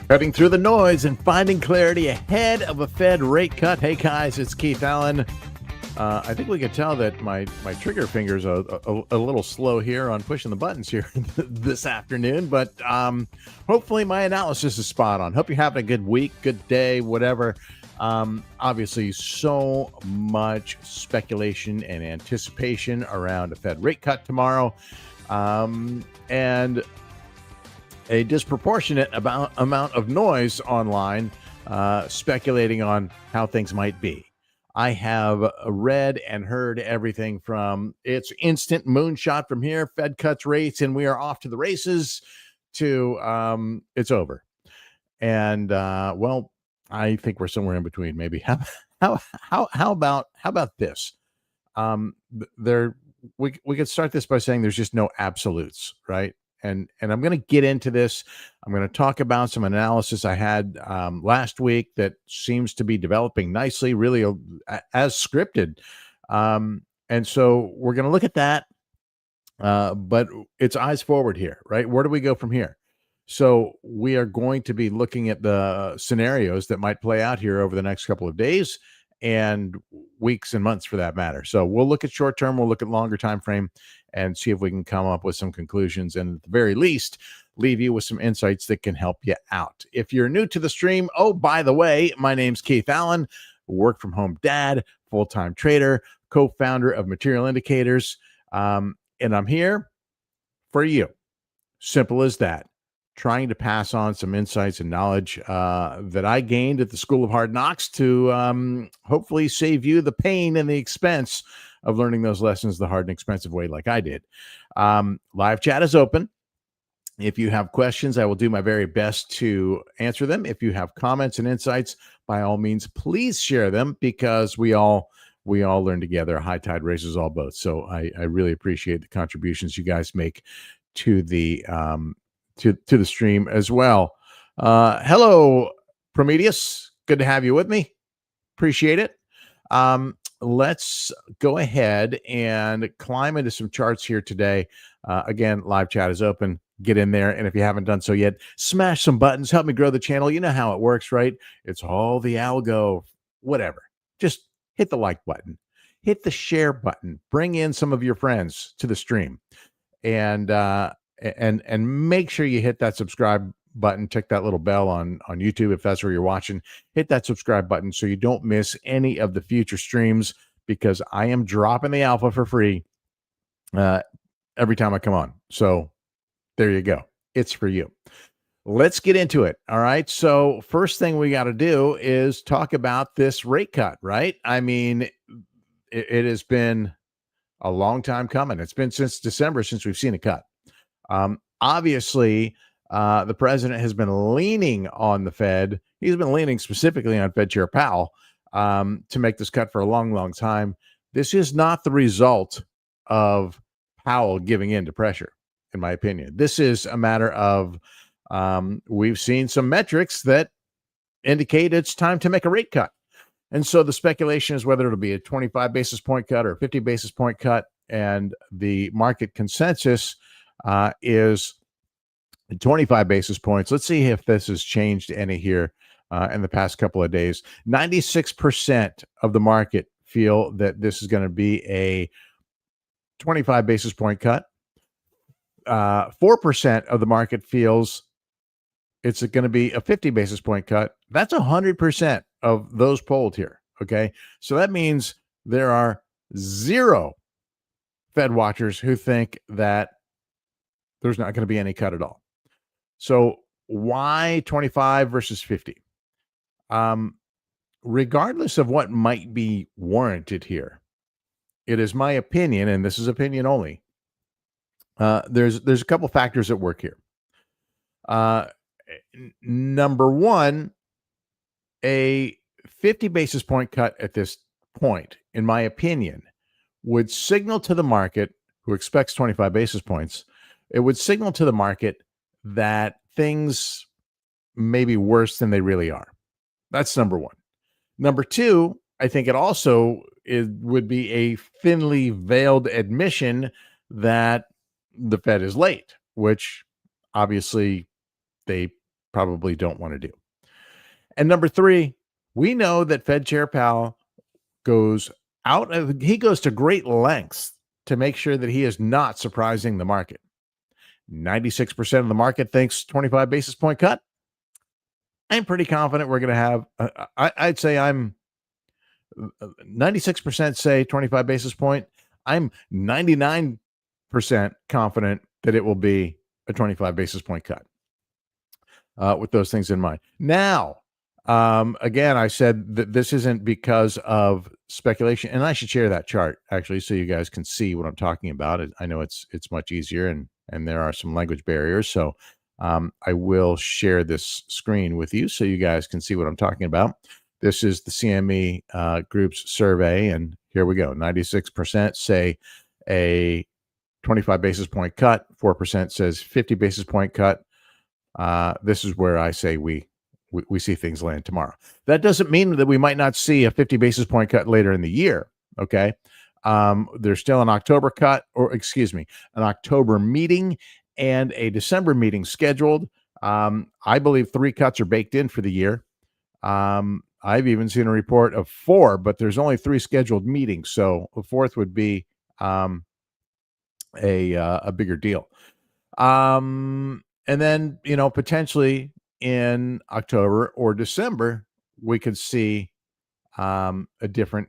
Cutting through the noise and finding clarity ahead of a Fed rate cut. Hey guys, it's Keith Allen. I think we could tell that my trigger fingers are a little slow here on pushing the buttons here this afternoon, but hopefully my analysis is spot on. Hope you're having a good week, good day, whatever. Obviously, so much speculation and anticipation around a Fed rate cut tomorrow, and a disproportionate amount of noise online speculating on how things might be. I have read and heard everything from it's instant moonshot from here, Fed cuts rates, and we are off to the races, to it's over. And well, I think we're somewhere in between. Maybe how about this? We could start this by saying there's just no absolutes, right? And I'm going to get into this. I'm going to talk about some analysis I had last week that seems to be developing nicely, really as scripted. And so we're going to look at that, but it's eyes forward here, right? Where do we go from here? So we are going to be looking at the scenarios that might play out here over the next couple of days and weeks and months for that matter. So we'll look at short term, we'll look at longer time frame and see if we can come up with some conclusions and at the very least leave you with some insights that can help you out. If you're new to the stream, oh, by the way, my name's Keith Allen, work from home dad, full-time trader, co-founder of Material Indicators, and I'm here for you. Simple as that. Trying to pass on some insights and knowledge that I gained at the School of Hard Knocks to hopefully save you the pain and the expense of learning those lessons the hard and expensive way like I did. Live chat is open. If you have questions, I will do my very best to answer them. If you have comments and insights, by all means, please share them because we all learn together. A high tide raises all boats. So I really appreciate the contributions you guys make to the to the stream as well. Hello, Prometheus. Good to have you with me. Appreciate it. Let's go ahead and climb into some charts here today. Again, live chat is open. Get in there. And if you haven't done so yet, smash some buttons. Help me grow the channel. You know how it works, right? It's all the algo, whatever. Just hit the like button. Hit the share button. Bring in some of your friends to the stream. And make sure you hit that subscribe button, check that little bell on YouTube if that's where you're watching. Hit that subscribe button so you don't miss any of the future streams because I am dropping the alpha for free every time I come on. So there you go. It's for you. Let's get into it. All right. So first thing we got to do is talk about this rate cut, right? I mean, it has been a long time coming. It's been since December since we've seen a cut. Obviously, the president has been leaning on the Fed. He's been leaning specifically on Fed Chair Powell to make this cut for a long, long time. This is not the result of Powell giving in to pressure, in my opinion. This is a matter of we've seen some metrics that indicate it's time to make a rate cut. And so the speculation is whether it'll be a 25 basis point cut or a 50 basis point cut. And the market consensus is 25 basis points. Let's see if this has changed any here in the past couple of days. 96% of the market feel that this is going to be a 25 basis point cut. 4% of the market feels it's going to be a 50 basis point cut. That's 100% of those polled here. Okay. So that means there are 0 Fed watchers who think that there's not going to be any cut at all. So why 25 versus 50? Regardless of what might be warranted here, it is my opinion, and this is opinion only. There's a couple factors at work here. Number one, a 50 basis point cut at this point, in my opinion, would signal to the market, who expects 25 basis points, it would signal to the market that things may be worse than they really are. That's number one. Number two, I think it would be a thinly veiled admission that the Fed is late, which obviously they probably don't want to do. And number three, we know that Fed Chair Powell goes he goes to great lengths to make sure that he is not surprising the market. 96% of the market thinks 25 basis point cut. I'm pretty confident we're going to have, I'd say I'm 96% say 25 basis point. I'm 99% confident that it will be a 25 basis point cut with those things in mind. Now, again, I said that this isn't because of speculation, and I should share that chart actually so you guys can see what I'm talking about. I know it's much easier, and there are some language barriers, so I will share this screen with you so you guys can see what I'm talking about. This is the CME Group's survey, and here we go. 96% say a 25 basis point cut. 4% says 50 basis point cut. This is where I say we see things land tomorrow. That doesn't mean that we might not see a 50 basis point cut later in the year. Okay. There's still an October cut, or excuse me, an October meeting and a December meeting scheduled. I believe 3 cuts are baked in for the year. I've even seen a report of 4, but there's only 3 scheduled meetings. So the 4th would be a bigger deal. And then, potentially in October or December, we could see a different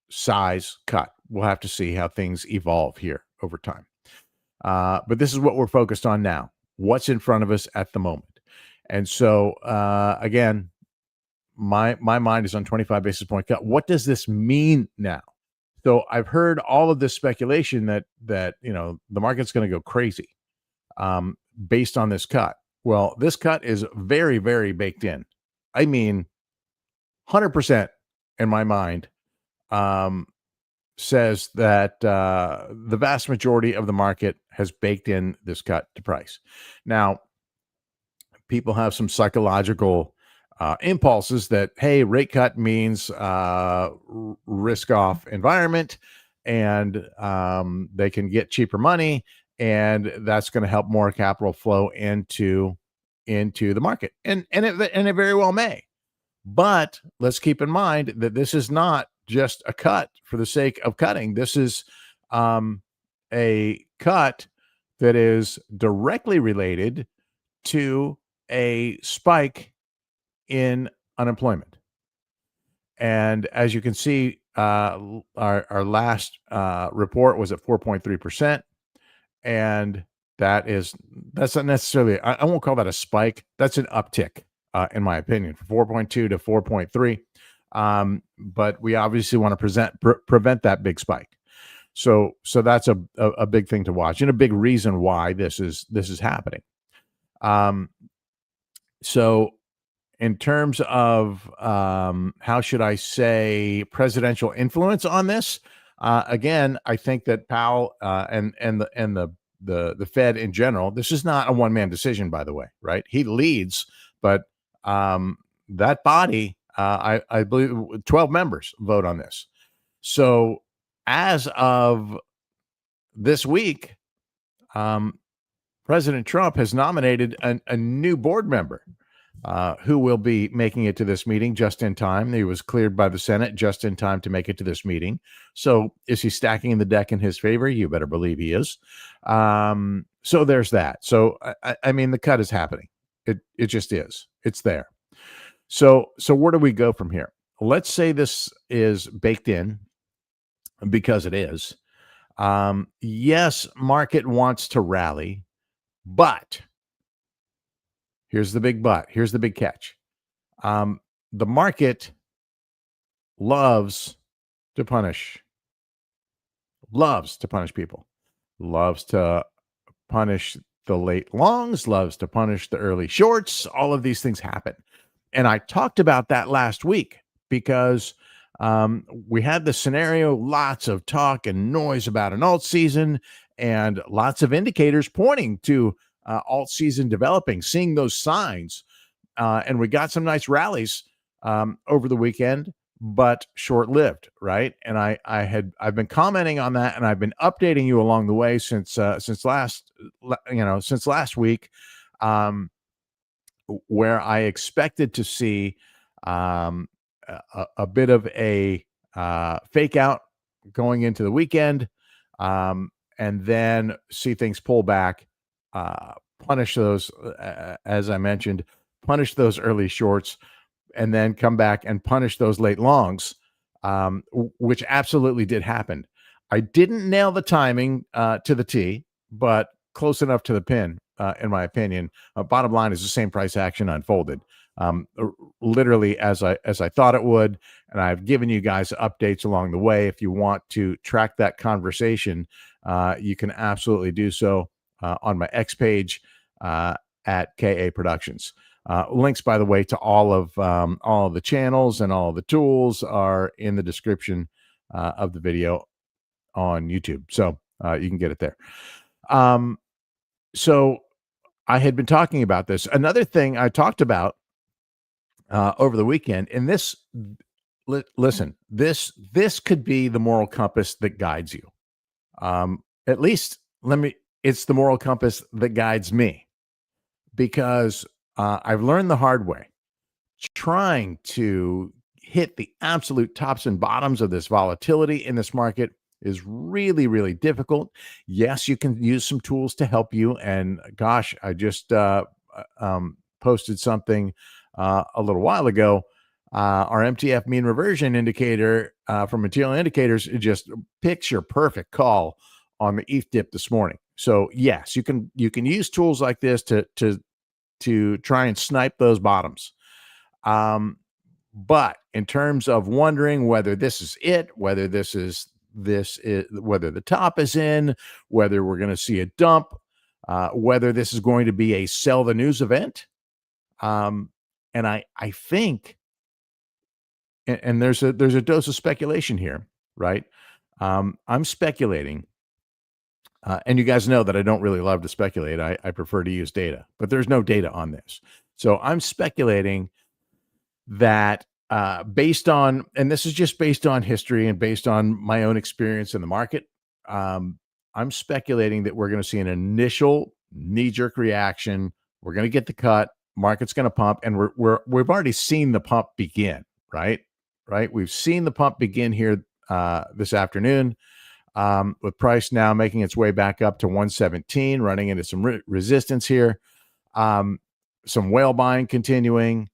size cut. We'll have to see how things evolve here over time. But this is what we're focused on now. What's in front of us at the moment. And so, again, my mind is on 25 basis point cut. What does this mean now? So I've heard all of this speculation that the market's going to go crazy based on this cut. Well, this cut is very, very baked in. I mean, 100% in my mind says that the vast majority of the market has baked in this cut to price. Now, people have some psychological impulses that, hey, rate cut means risk off environment, and they can get cheaper money, and that's going to help more capital flow into the market, and it very well may. But let's keep in mind that this is not just a cut for the sake of cutting. This is a cut that is directly related to a spike in unemployment. And as you can see, our last report was at 4.3%. And that's not necessarily, I won't call that a spike. That's an uptick, in my opinion, from 4.2 to 4.3. But we obviously want to prevent that big spike. So that's a big thing to watch, and a big reason why this is happening. So in terms of how should I say presidential influence on this, again, I think that Powell and the Fed in general, this is not a one-man decision, by the way, right? He leads, but that body, I believe 12 members vote on this. So as of this week, President Trump has nominated a new board member who will be making it to this meeting just in time. He was cleared by the Senate just in time to make it to this meeting. So is he stacking the deck in his favor? You better believe he is. So there's that. So, I mean, the cut is happening. It just is. It's there. So where do we go from here? Let's say this is baked in, because it is. Yes, market wants to rally, but here's the big but. Here's the big catch. The market loves to punish people, loves to punish the late longs, loves to punish the early shorts. All of these things happen. And I talked about that last week because we had the scenario, lots of talk and noise about an alt season, and lots of indicators pointing to alt season developing, seeing those signs. And we got some nice rallies over the weekend, but short-lived, right? And I've been commenting on that, and I've been updating you along the way since last week. where I expected to see um, a bit of a fake out going into the weekend, and then see things pull back, uh, punish those, as I mentioned, punish those early shorts, and then come back and punish those late longs, which absolutely did happen. I didn't nail the timing to the T, but close enough to the pin, in my opinion. Bottom line is the same price action unfolded, literally as I thought it would, and I've given you guys updates along the way. If you want to track that conversation, you can absolutely do so on my X page at KA Productions. Links, by the way, to all of the channels and all of the tools are in the description of the video on YouTube, so you can get it there. Um, so I had been talking about this. Another thing I talked about over the weekend, and this, listen, this could be the moral compass that guides you. At least it's the moral compass that guides me, because I've learned the hard way. Trying to hit the absolute tops and bottoms of this volatility in this market is really, really difficult. Yes, you can use some tools to help you. And gosh, I just posted something a little while ago. Our MTF mean reversion indicator from Material Indicators, it just picks your perfect call on the ETH dip this morning. So yes, you can use tools like this to try and snipe those bottoms. But in terms of wondering whether this is it, whether whether the top is in, whether we're going to see a dump, whether this is going to be a sell the news event, and I think, and there's a dose of speculation here, right? I'm speculating, and you guys know that I don't really love to speculate. I prefer to use data, but there's no data on this, so I'm speculating that based on, and this is just based on history and based on my own experience in the market, I'm speculating that we're going to see an initial knee-jerk reaction. We're going to get the cut. Market's going to pump, and we've already seen the pump begin. Right. We've seen the pump begin here this afternoon, with price now making its way back up to 117, running into some resistance here. Some whale buying continuing.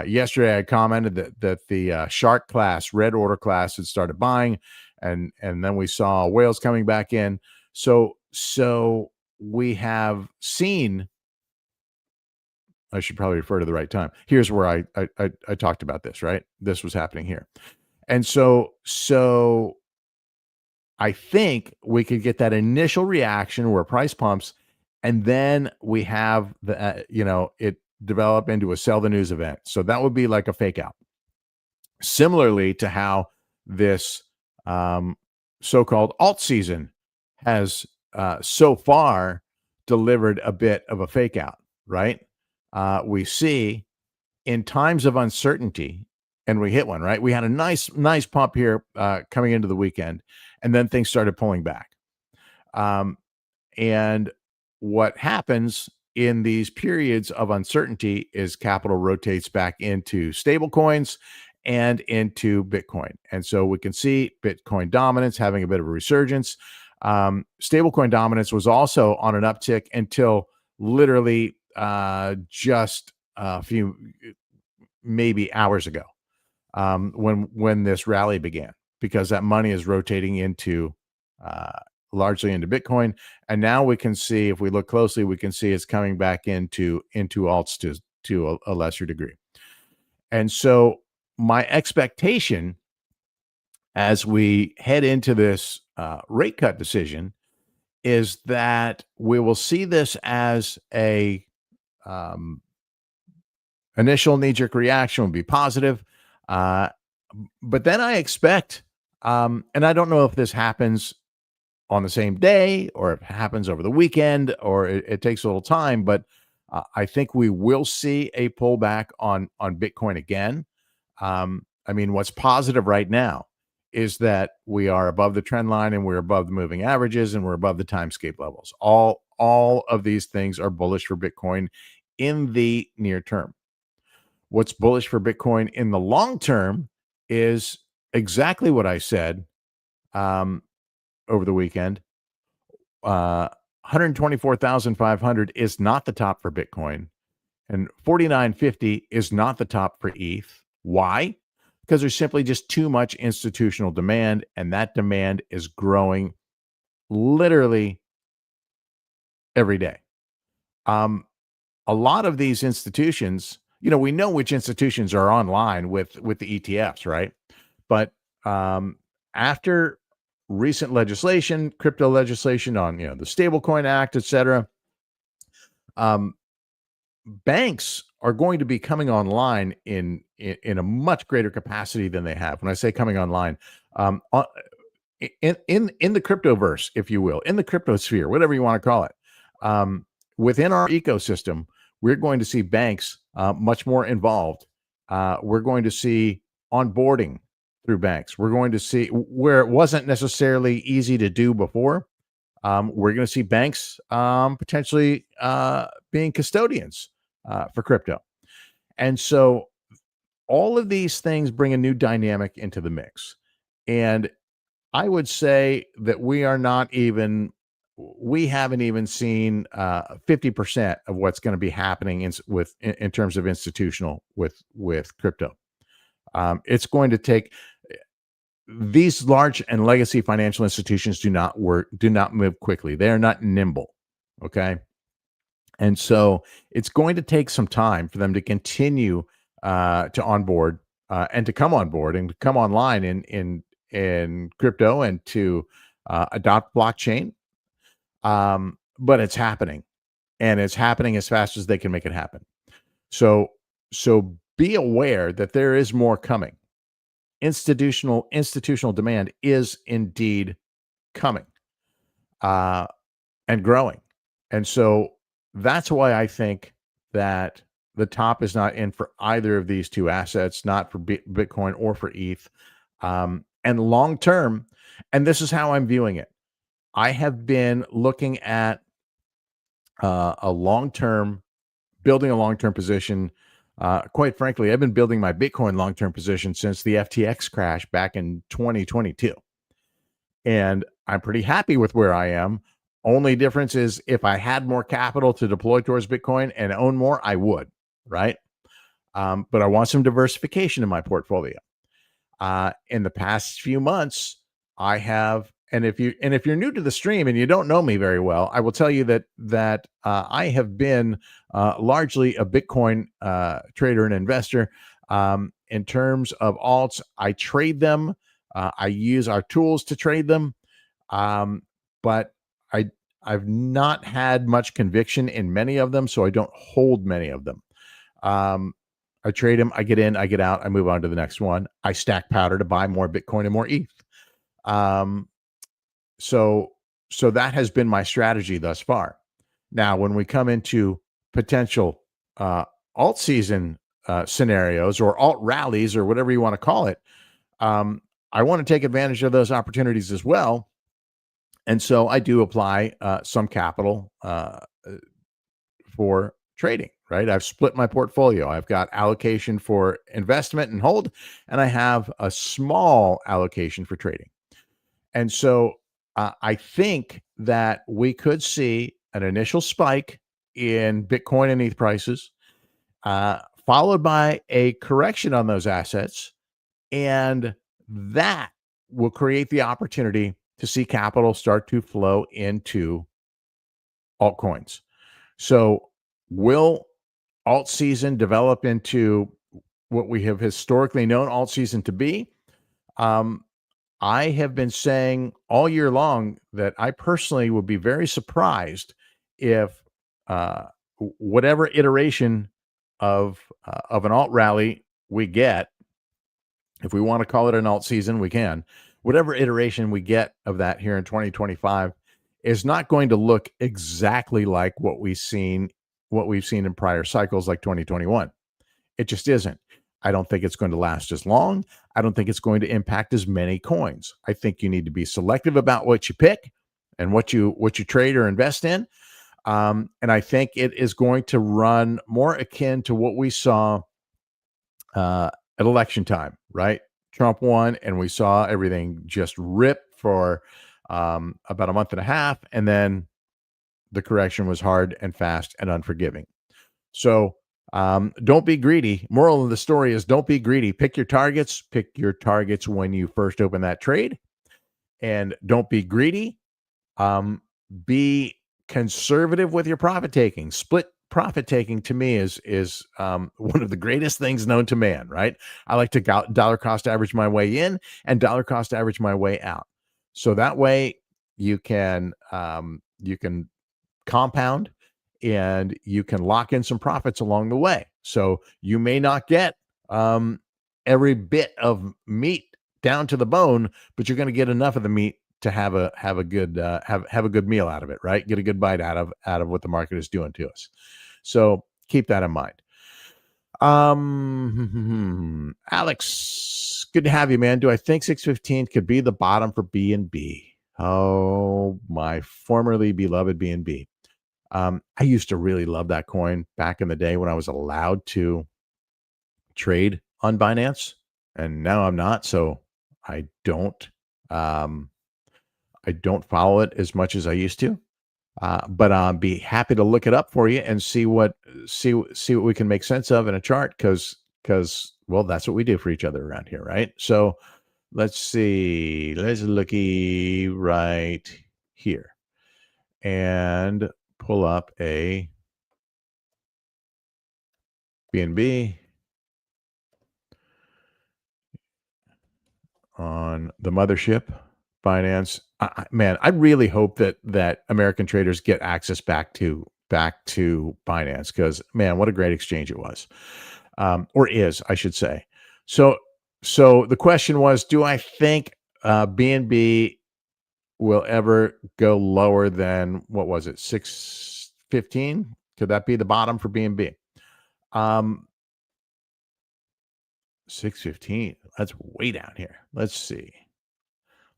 Yesterday, I commented that the shark class, red order class, had started buying, and then we saw whales coming back in. So we have seen. I should probably refer to the right time. Here's where I talked about this. Right, this was happening here, and so I think we could get that initial reaction where price pumps, and then we have the it develop into a sell the news event. So that would be like a fake out, similarly to how this so-called alt season has so far delivered a bit of a fake out, right? We see in times of uncertainty, and we hit one, right? We had a nice pump here coming into the weekend, and then things started pulling back. And what happens in these periods of uncertainty is capital rotates back into stable coins and into Bitcoin. And so we can see Bitcoin dominance having a bit of a resurgence. Stablecoin dominance was also on an uptick until literally just a few, maybe hours ago, when this rally began, because that money is rotating into largely into Bitcoin. And now we can see, if we look closely, we can see it's coming back into alts to a lesser degree. And so my expectation as we head into this rate cut decision is that we will see this as a initial knee-jerk reaction will be positive. But then I expect, and I don't know if this happens on the same day or if it happens over the weekend or it takes a little time, but I think we will see a pullback on Bitcoin again. I mean, what's positive right now is that we are above the trend line and we're above the moving averages and we're above the timescape levels. All of these things are bullish for Bitcoin in the near term. What's bullish for Bitcoin in the long term is exactly what I said um, over the weekend. 124,500 is not the top for Bitcoin, and 4950 is not the top for ETH. Why? Because there's simply just too much institutional demand, and that demand is growing literally every day. A lot of these institutions, we know which institutions are online with the ETFs, right? But after recent legislation, crypto legislation on the Stablecoin Act, et cetera, banks are going to be coming online in a much greater capacity than they have. When I say coming online, in the cryptoverse, if you will, in the cryptosphere, whatever you want to call it, within our ecosystem, we're going to see banks much more involved. We're going to see onboarding through banks. We're going to see where it wasn't necessarily easy to do before. We're going to see banks potentially being custodians for crypto. And so all of these things bring a new dynamic into the mix. And I would say that we haven't even seen 50% of what's going to be happening in terms of institutional with crypto. It's going to take these large and legacy financial institutions do not move quickly. They are not nimble. Okay. And so it's going to take some time for them to continue to onboard and to come on board and to come online in crypto and to adopt blockchain. But it's happening, and it's happening as fast as they can make it happen. So be aware that there is more coming. Institutional demand is indeed coming and growing. And so that's why I think that the top is not in for either of these two assets, not for Bitcoin or for ETH. And long term, and this is how I'm viewing it. I have been looking at building a long-term position. Quite frankly, I've been building my Bitcoin long-term position since the FTX crash back in 2022. And I'm pretty happy with where I am. Only difference is if I had more capital to deploy towards Bitcoin and own more, I would, right? But I want some diversification in my portfolio. In the past few months, I have, and if you're new to the stream and you don't know me very well, I will tell you that I have been largely a Bitcoin trader and investor. In terms of alts, I trade them. I use our tools to trade them, but I've not had much conviction in many of them, so I don't hold many of them. I trade them, I get in, I get out, I move on to the next one. I stack powder to buy more Bitcoin and more ETH. So that has been my strategy thus far. Now, when we come into potential alt season scenarios or alt rallies or whatever you want to call it, I want to take advantage of those opportunities as well. And so I do apply some capital for trading, right? I've split my portfolio. I've got allocation for investment and hold, and I have a small allocation for trading. And so I think that we could see an initial spike in Bitcoin and ETH prices, followed by a correction on those assets. And that will create the opportunity to see capital start to flow into altcoins. So will alt season develop into what we have historically known alt season to be? I have been saying all year long that I personally would be very surprised if whatever iteration of an alt rally we get, if we want to call it an alt season, we can. Whatever iteration we get of that here in 2025 is not going to look exactly like what we've seen in prior cycles like 2021. It just isn't. I don't think it's going to last as long. I don't think it's going to impact as many coins. I think you need to be selective about what you pick and what you trade or invest in. And I think it is going to run more akin to what we saw at election time, right? Trump won, and we saw everything just rip for about a month and a half, and then the correction was hard and fast and unforgiving. So don't be greedy. Moral of the story is don't be greedy. Pick your targets. Pick your targets when you first open that trade, and don't be greedy. Be conservative with your profit taking. Split profit taking to me is one of the greatest things known to man. Right? I like to dollar cost average my way in and dollar cost average my way out. So that way you can compound and you can lock in some profits along the way. So you may not get every bit of meat down to the bone, but you're going to get enough of the meat to have a good have a good meal out of it, right? Get a good bite out of what the market is doing to us. So keep that in mind. Alex, good to have you, man. Do I think 615 could be the bottom for BNB? Oh, my formerly beloved BNB. I used to really love that coin back in the day when I was allowed to trade on Binance, and now I'm not. So I don't follow it as much as I used to. But I'll be happy to look it up for you and see what we can make sense of in a chart because well, that's what we do for each other around here, right? So let's see. Let's looky right here and pull up a BNB on the mothership, Binance. Man, I really hope that American traders get access back to Binance because man, what a great exchange it was, or is, I should say. So the question was, do I think BNB will ever go lower than what was it, 615? Could that be the bottom for BNB? 615. That's way down here. Let's see.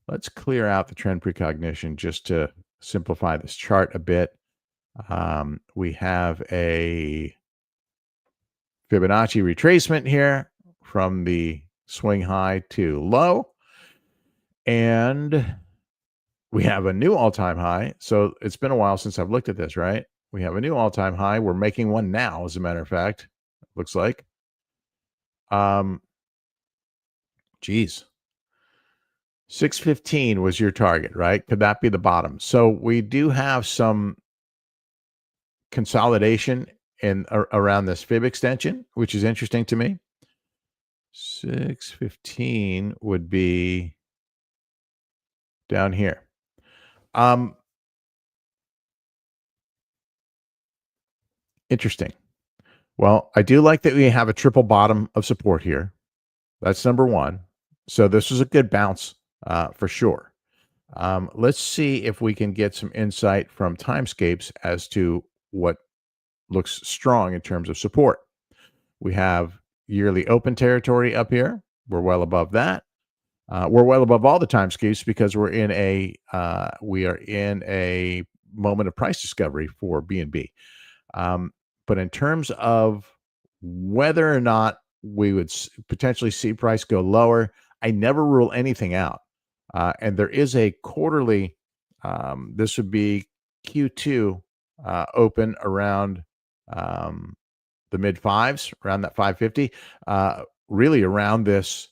Let's clear out the trend precognition just to simplify this chart a bit. We have a Fibonacci retracement here from the swing high to low. And we have a new all-time high. So it's been a while since I've looked at this, right? We have a new all-time high. We're making one now, as a matter of fact. Looks like. Geez. 615 was your target, right? Could that be the bottom? So we do have some consolidation in around this fib extension, which is interesting to me. 615 would be down here. Interesting. Well, I do like that we have a triple bottom of support here. That's number one. So this was a good bounce for sure. Let's see if we can get some insight from timescapes as to what looks strong in terms of support. We have yearly open territory up here. We're well above that. We're well above all the timescapes because we are in a moment of price discovery for BNB. But in terms of whether or not we would potentially see price go lower, I never rule anything out. And there is a quarterly, this would be Q2 open around the mid fives, around that 550, really around this.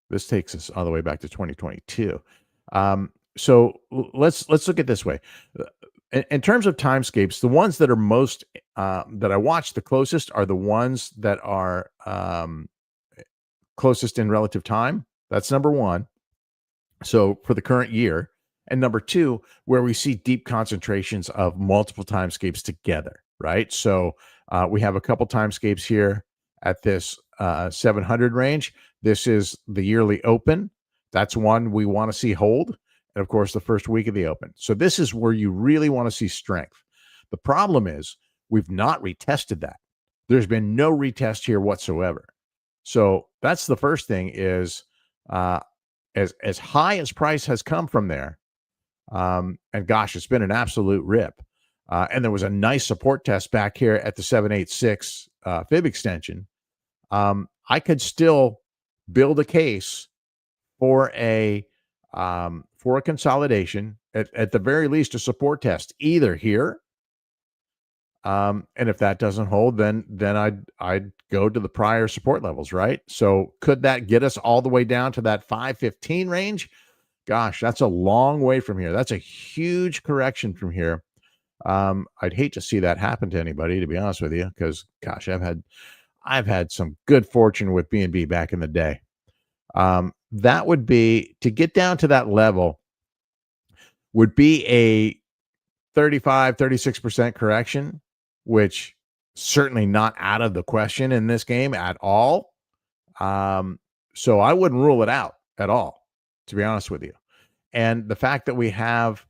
This takes us all the way back to 2022. So let's look at this way. In terms of timescapes, the ones that are most that I watch the closest are the ones that are closest in relative time. That's number one. So for the current year, and number two, where we see deep concentrations of multiple timescapes together, right? So we have a couple timescapes here at this 700 range. This is the yearly open. That's one we want to see hold. And of course, the first week of the open. So this is where you really want to see strength. The problem is we've not retested that. There's been no retest here whatsoever. So that's the first thing is as high as price has come from there, And gosh, it's been an absolute rip. And there was a nice support test back here at the 786 fib extension. I could still build a case for a consolidation, at the very least, a support test either here. And if that doesn't hold, then I'd go to the prior support levels, right? So could that get us all the way down to that 515 range? Gosh, that's a long way from here. That's a huge correction from here. I'd hate to see that happen to anybody, to be honest with you, because gosh, I've had some good fortune with B&B back in the day. That would be, to get down to that level would be a 36% correction, which certainly not out of the question in this game at all. So I wouldn't rule it out at all, to be honest with you. And the fact that we have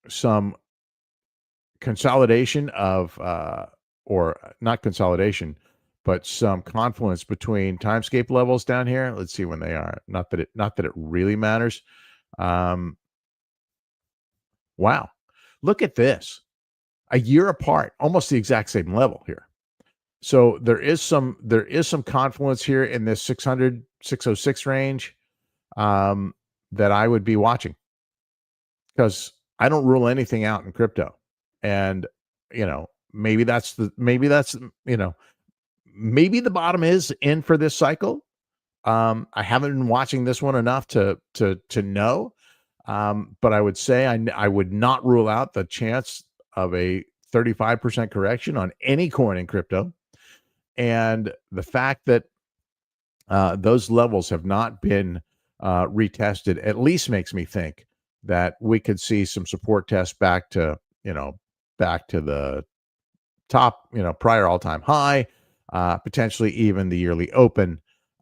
some consolidation of, or not consolidation, but some confluence between timescape levels down here. Let's see when they are. Not that it really matters. Wow. Look at this. A year apart, almost the exact same level here. So there is some confluence here in this 600, 606 range that I would be watching, because I don't rule anything out in crypto. And maybe the bottom is in for this cycle. I haven't been watching this one enough to know. But I would say I would not rule out the chance of a 35% correction on any coin in crypto. And the fact that those levels have not been retested at least makes me think that we could see some support tests back to the top, prior all-time high, potentially even the yearly open.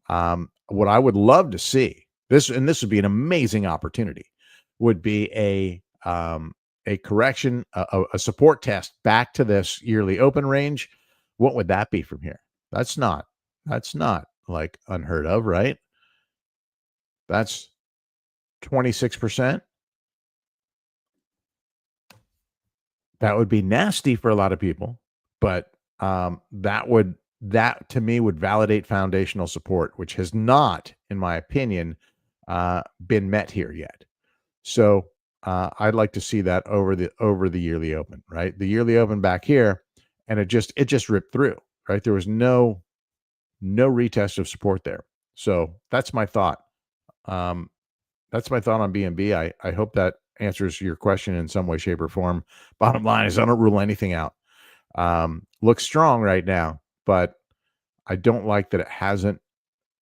What I would love to see, this would be an amazing opportunity, would be a correction, a support test back to this yearly open range. What would that be from here? That's not like unheard of, right? That's 26%. That would be nasty for a lot of people, but that to me would validate foundational support, which has not, in my opinion, been met here yet. So I'd like to see that over the yearly open, right? The yearly open back here, and it just ripped through, right? There was no retest of support there. So that's my thought. That's my thought on BNB. I hope that answers your question in some way, shape, or form. Bottom line is I don't rule anything out. Looks strong right now, but I don't like that it hasn't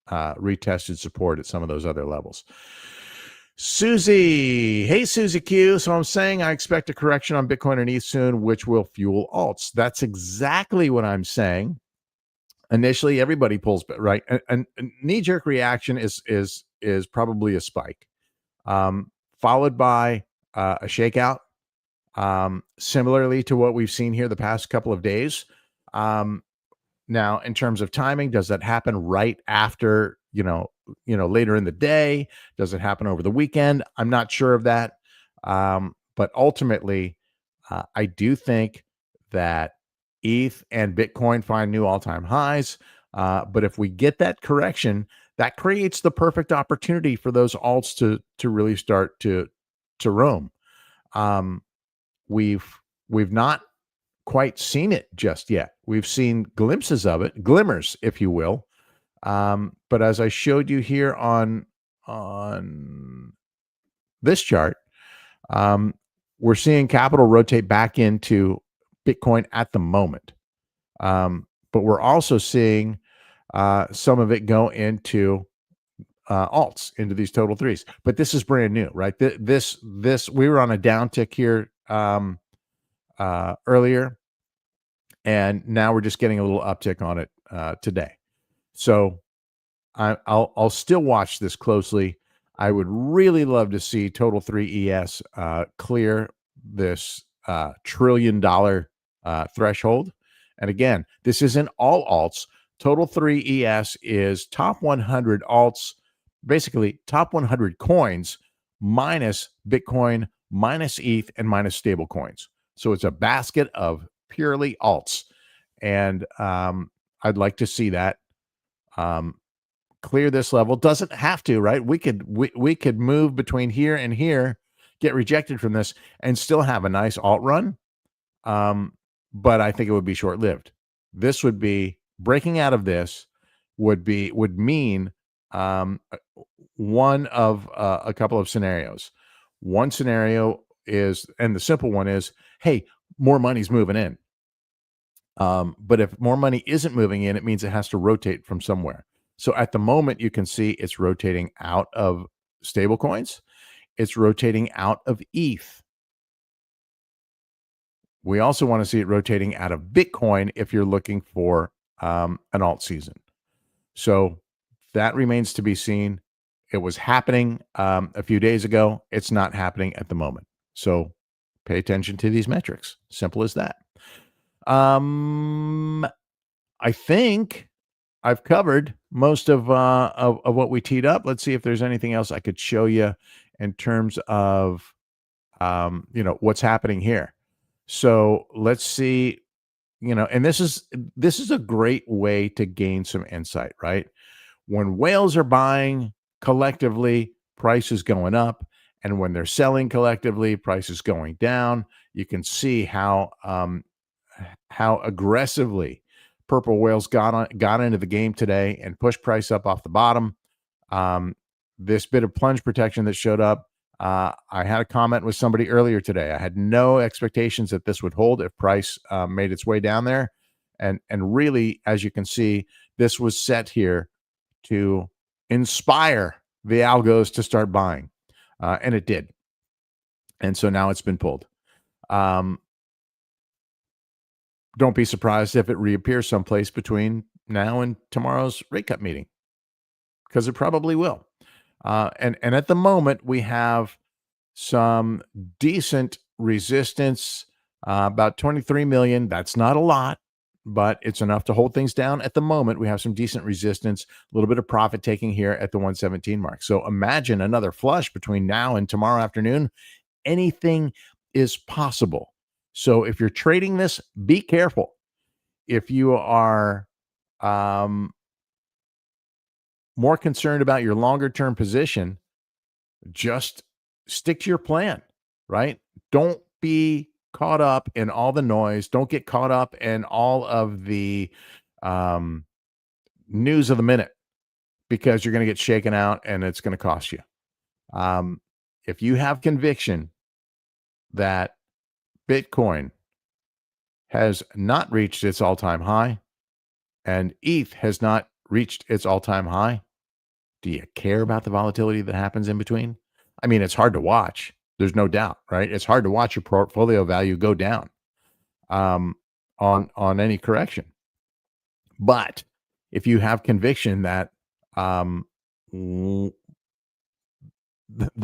retested support at some of those other levels. Susie, hey Susie Q. So I'm saying I expect a correction on Bitcoin and ETH soon, which will fuel alts. That's exactly what I'm saying. Initially, everybody pulls, right? And knee-jerk reaction is probably a spike, followed by a shakeout, similarly to what we've seen here the past couple of days. Now, in terms of timing, does that happen right after, later in the day? Does it happen over the weekend? I'm not sure of that. But ultimately, I do think that ETH and Bitcoin find new all-time highs. But if we get that correction, that creates the perfect opportunity for those alts to really start to roam. We've not quite seen it just yet. We've seen glimpses of it, glimmers, if you will. But as I showed you here on this chart, we're seeing capital rotate back into Bitcoin at the moment. But we're also seeing some of it go into alts, into these total threes. But this is brand new, right? This we were on a downtick here earlier, and now we're just getting a little uptick on it today. So I'll still watch this closely. I would really love to see Total 3 ES clear this $1 trillion threshold. And again, this isn't all alts. Total 3 ES is top 100 alts, basically top 100 coins minus Bitcoin, minus ETH, and minus stable coins. So it's a basket of purely alts. And I'd like to see that clear this level. Doesn't have to, right? We could move between here and here, get rejected from this, and still have a nice alt run. But I think it would be short lived. This would be breaking out of this would mean one of a couple of scenarios. One scenario is, and the simple one is, hey, more money's moving in. But if more money isn't moving in, it means it has to rotate from somewhere. So at the moment, you can see it's rotating out of stable coins. It's rotating out of ETH. We also want to see it rotating out of Bitcoin if you're looking for an alt season. So that remains to be seen. It was happening a few days ago. It's not happening at the moment. So pay attention to these metrics. Simple as that. I think I've covered most of what we teed up. Let's see if there's anything else I could show you in terms of what's happening here. So let's see, and this is a great way to gain some insight, right? When whales are buying collectively, price is going up, and when they're selling collectively, price is going down. You can see how aggressively purple whales got into the game today and pushed price up off the bottom. This bit of plunge protection that showed up. I had a comment with somebody earlier today. I had no expectations that this would hold if price made its way down there. And really, as you can see, this was set here to inspire the algos to start buying. And it did. And so now it's been pulled. Don't be surprised if it reappears someplace between now and tomorrow's rate cut meeting, because it probably will. And at the moment, we have some decent resistance, about 23 million. That's not a lot, but it's enough to hold things down. At the moment, we have some decent resistance, a little bit of profit taking here at the 117 mark. So imagine another flush between now and tomorrow afternoon. Anything is possible. So if you're trading this, be careful. If you are more concerned about your longer term position, just stick to your plan, right? Don't be caught up in all the noise. Don't get caught up in all of the news of the minute, because you're going to get shaken out and it's going to cost you. If you have conviction that Bitcoin has not reached its all-time high and ETH has not reached its all-time high, do you care about the volatility that happens in between? I mean, it's hard to watch. There's no doubt, right? It's hard to watch your portfolio value go down on any correction. But if you have conviction that that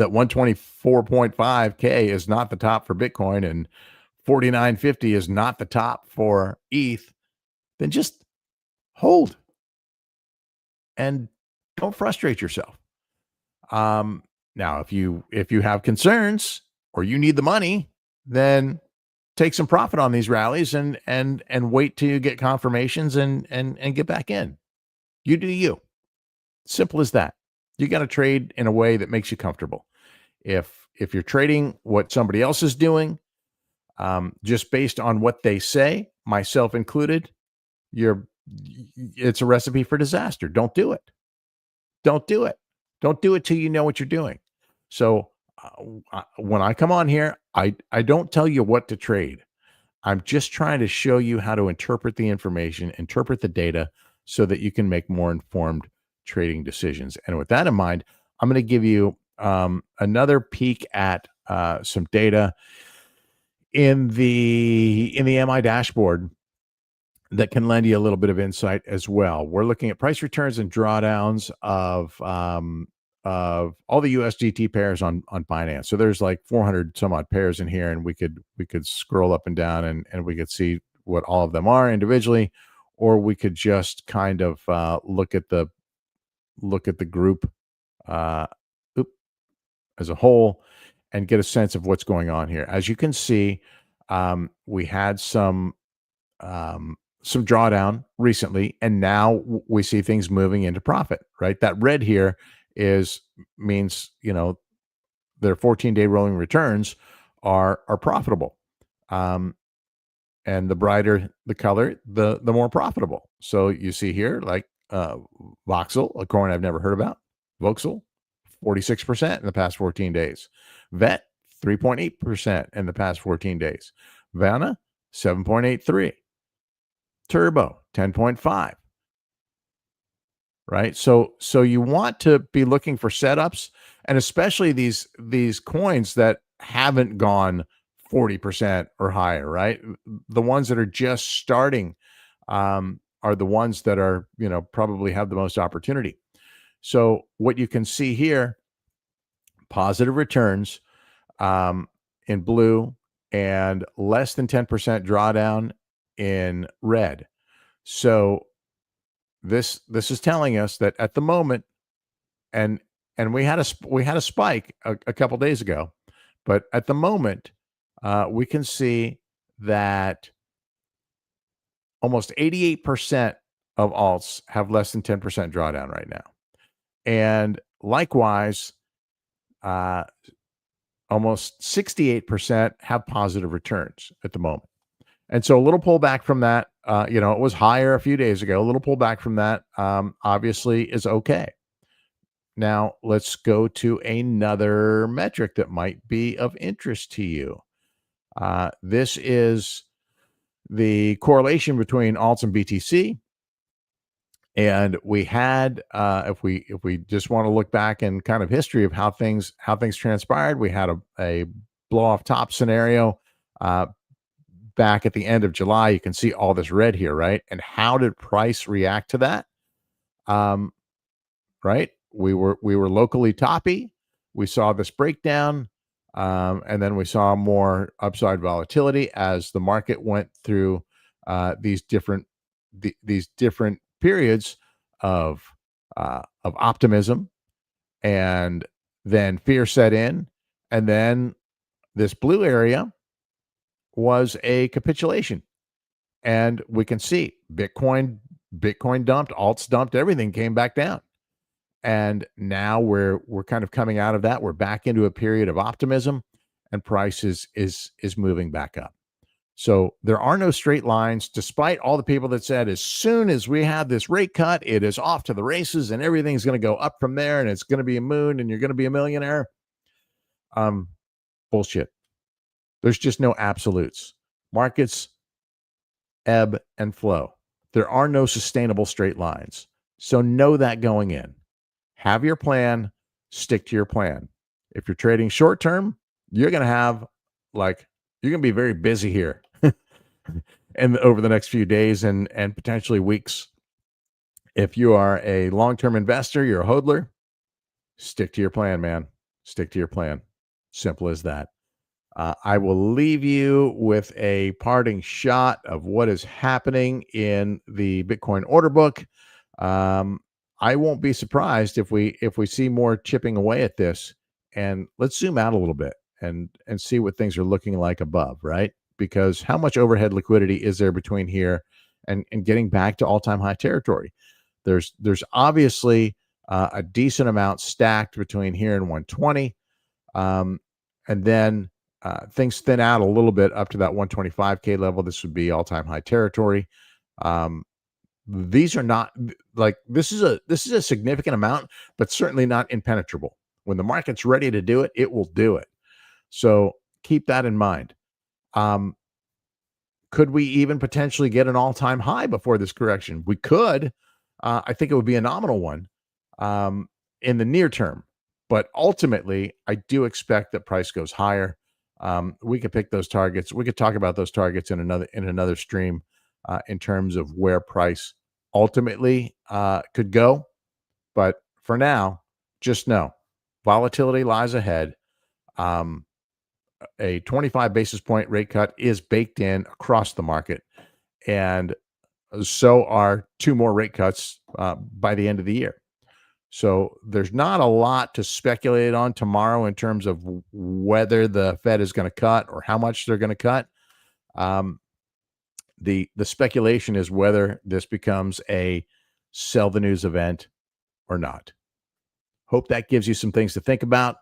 124.5K is not the top for Bitcoin and 49.50 is not the top for ETH, then just hold and don't frustrate yourself. Now, if you have concerns or you need the money, then take some profit on these rallies and wait till you get confirmations and get back in. You do you. Simple as that. You got to trade in a way that makes you comfortable. If you're trading what somebody else is doing, just based on what they say, myself included, it's a recipe for disaster. Don't do it. Don't do it. Don't do it till you know what you're doing. So when I come on here, I don't tell you what to trade. I'm just trying to show you how to interpret the information, interpret the data, so that you can make more informed trading decisions. And with that in mind, I'm going to give you another peek at some data in the MI dashboard that can lend you a little bit of insight as well. We're looking at price returns and drawdowns of all the USDT pairs on Binance. So there's like 400 some odd pairs in here, and we could scroll up and down and we could see what all of them are individually, or we could just kind of look at the group. as a whole and get a sense of what's going on here. As you can see, we had some drawdown recently, and now we see things moving into profit. Right, that red here is means their 14-day rolling returns are profitable. Um, and the brighter the color, the more profitable. So you see here, like Voxel, a coin I've never heard about, Voxel, 46% in the past 14 days. Vet, 3.8% in the past 14 days. Vanna, 7.83. Turbo, 10.5. Right? So you want to be looking for setups, and especially these coins that haven't gone 40% or higher, right? The ones that are just starting are the ones that are, probably have the most opportunity. So what you can see here, positive returns in blue and less than 10% drawdown in red. So this is telling us that at the moment, and we had a spike a couple days ago, but at the moment, we can see that almost 88% of alts have less than 10% drawdown right now, and likewise, uh, almost 68% have positive returns at the moment. And so a little pullback from that, it was higher a few days ago. A little pullback from that, obviously, is okay. Now, let's go to another metric that might be of interest to you. This is the correlation between alts and BTC. And we had, if we just want to look back in kind of history of how things transpired, we had a blow off top scenario back at the end of July. You can see all this red here, right? And how did price react to that? Right, we were locally toppy. We saw this breakdown, and then we saw more upside volatility as the market went through these different periods of optimism, and then fear set in, and then this blue area was a capitulation. And we can see Bitcoin dumped, alts dumped, everything came back down. And now we're kind of coming out of that. We're back into a period of optimism, and price is moving back up. So there are no straight lines, despite all the people that said as soon as we have this rate cut, it is off to the races and everything's going to go up from there and it's going to be a moon and you're going to be a millionaire. Bullshit. There's just no absolutes. Markets ebb and flow. There are no sustainable straight lines. So know that going in. Have your plan, stick to your plan. If you're trading short term, you're going to be very busy here and over the next few days and potentially weeks. If you are a long-term investor, you're a hodler, stick to your plan, man. Stick to your plan. Simple as that. I will leave you with a parting shot of what is happening in the Bitcoin order book. I won't be surprised if we see more chipping away at this. And let's zoom out a little bit and see what things are looking like above, right? Because how much overhead liquidity is there between here and getting back to all-time high territory? There's obviously a decent amount stacked between here and 120. And then things thin out a little bit up to that 125K level. This would be all-time high territory. These are not this is a significant amount, but certainly not impenetrable. When the market's ready to do it, it will do it. So keep that in mind. Could we even potentially get an all-time high before this correction? We could. I think it would be a nominal one in the near term, but ultimately, I do expect that price goes higher. We could pick those targets. We could talk about those targets in another stream in terms of where price ultimately could go. But for now, just know volatility lies ahead. A 25 basis point rate cut is baked in across the market, and so are two more rate cuts by the end of the year. So there's not a lot to speculate on tomorrow in terms of whether the Fed is going to cut or how much they're going to cut. Um, the speculation is whether this becomes a sell the news event or not. Hope that gives you some things to think about,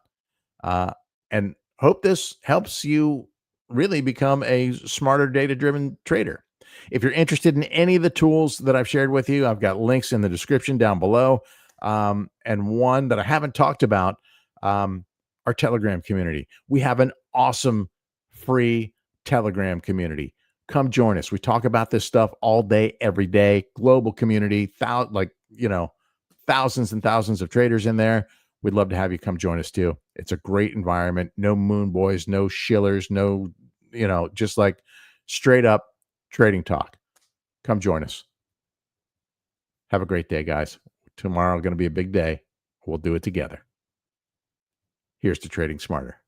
and hope this helps you really become a smarter data driven trader. If you're interested in any of the tools that I've shared with you, I've got links in the description down below. And one that I haven't talked about, our Telegram community. We have an awesome free Telegram community. Come join us. We talk about this stuff all day, every day. Global community, thousands and thousands of traders in there. We'd love to have you come join us too. It's a great environment. No moon boys, no shillers, no, just like straight up trading talk. Come join us. Have a great day, guys. Tomorrow going to be a big day. We'll do it together. Here's to trading smarter.